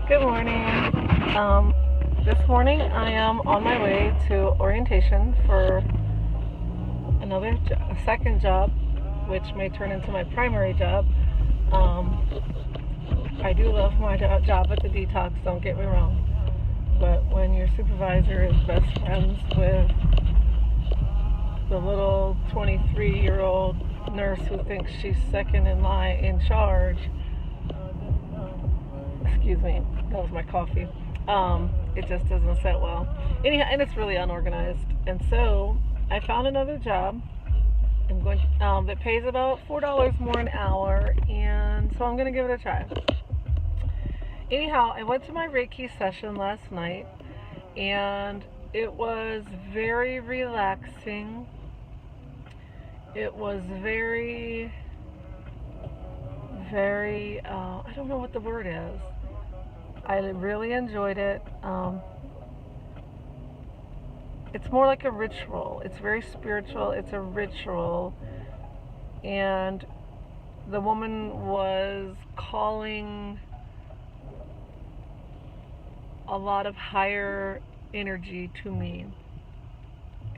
Good morning. This morning I am on my way to orientation for a second job, which may turn into my primary job. I do love my job at the detox, don't get me wrong. But when your supervisor is best friends with the little 23-year-old nurse who thinks she's second in line in charge, excuse me, that was my coffee. It just doesn't sit well. Anyhow, and it's really unorganized. And so I found another job. I'm going that pays about $4 more an hour, and so I'm going to give it a try. Anyhow, I went to my Reiki session last night, and it was very relaxing. It was very, I don't know what the word is. I really enjoyed it. It's more like a ritual. It's very spiritual. It's a ritual. And the woman was calling a lot of higher energy to me.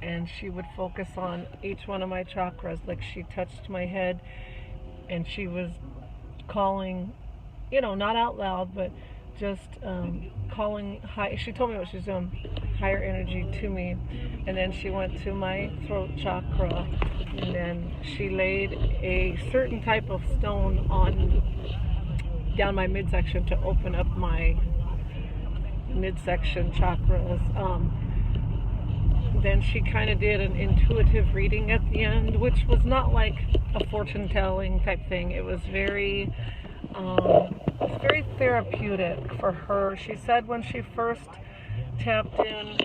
And she would focus on each one of my chakras. Like she touched my head and she was calling, not out loud, but just calling high. She told me what she was doing, higher energy to me. And then she went to my throat chakra, and then she laid a certain type of stone down my midsection to open up my midsection chakras. Then she kind of did an intuitive reading at the end, which was not like a fortune telling type thing. It was very therapeutic for her. She said when she first tapped in,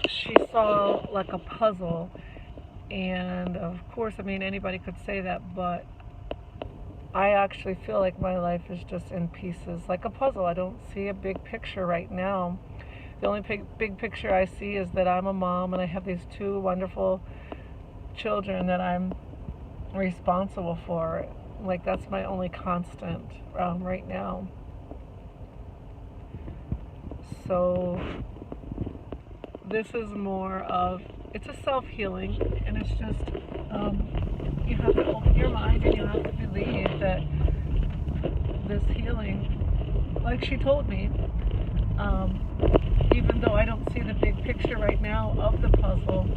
she saw like a puzzle. And of course, anybody could say that, but I actually feel like my life is just in pieces, like a puzzle. I don't see a big picture right now. The only big picture I see is that I'm a mom and I have these two wonderful children that I'm responsible for. Like, that's my only constant right now. So this is more of, it's a self-healing, and it's just, you have to open your mind and you have to believe that this healing, like she told me, even though I don't see the big picture right now of the puzzle,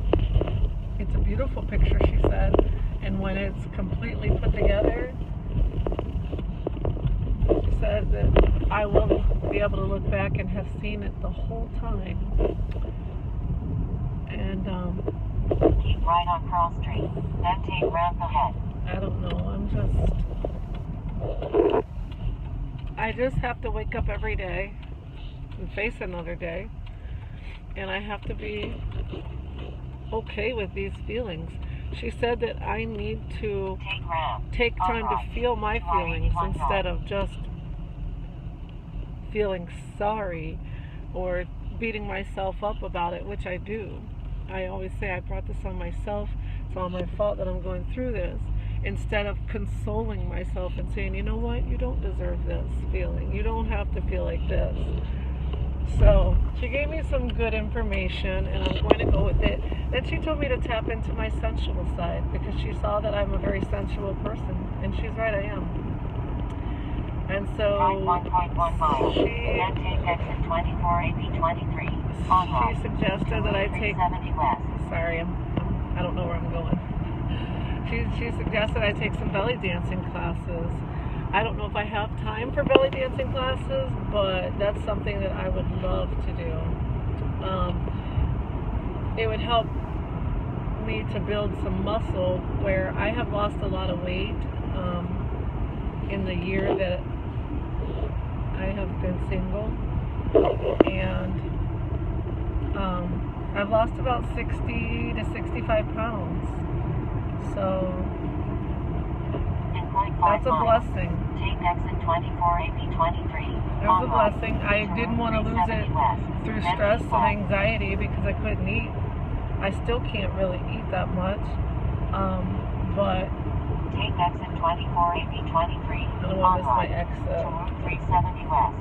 it's a beautiful picture, she said, and when it's completely put together, she said that I will be able to look back and have seen it the whole time. And keep right on Pearl Street, then take ramp ahead. I don't know, I just have to wake up every day and face another day, and I have to be okay with these feelings. She said that I need to take time to feel my feelings instead of just feeling sorry or beating myself up about it, which I do. I always say I brought this on myself. It's all my fault that I'm going through this. Instead of consoling myself and saying, you know what, you don't deserve this feeling. You don't have to feel like this. So she gave me some good information, and I'm going to go with it. Then she told me to tap into my sensual side because she saw that I'm a very sensual person, and she's right, I am. And so she suggested that I take. Sorry, I don't know where I'm going. She suggested I take some belly dancing classes. I don't know if I have time for belly dancing classes, but that's something that I would love to do. It would help me to build some muscle, where I have lost a lot of weight in the year that I have been single, and I've lost about 60 to 65 pounds. So that's a blessing. Take exit 24 AP23. It was a blessing. I didn't want to lose it through stress and anxiety because I couldn't eat. I still can't really eat that much. But take exit 24 AP23. I don't want to miss my exit. To Route 370 West.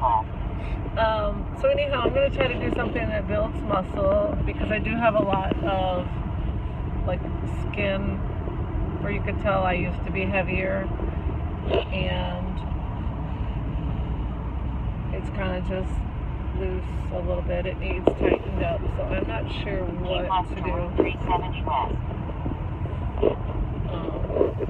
flat. So anyhow, I'm going to try to do something that builds muscle because I do have a lot of like skin where you could tell I used to be heavier, and it's kind of just loose a little bit. It needs tightened up, so I'm not sure what to Keep do. left to 370 west.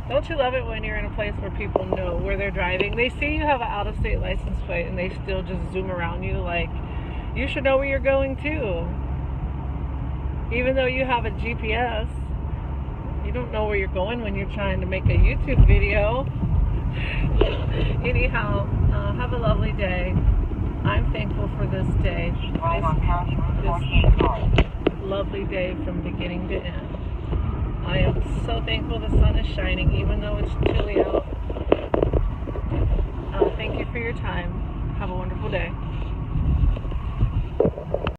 Don't you love it when you're in a place where people know where they're driving? They see you have an out-of-state license plate and they still just zoom around you like, you should know where you're going to. Even though you have a GPS, you don't know where you're going when you're trying to make a YouTube video. Anyhow, have a lovely day. I'm thankful for this day. Keep right on County Route This 48 north. lovely day from beginning to end. I am so thankful the sun is shining even though it's chilly out. Thank you for your time. Have a wonderful day.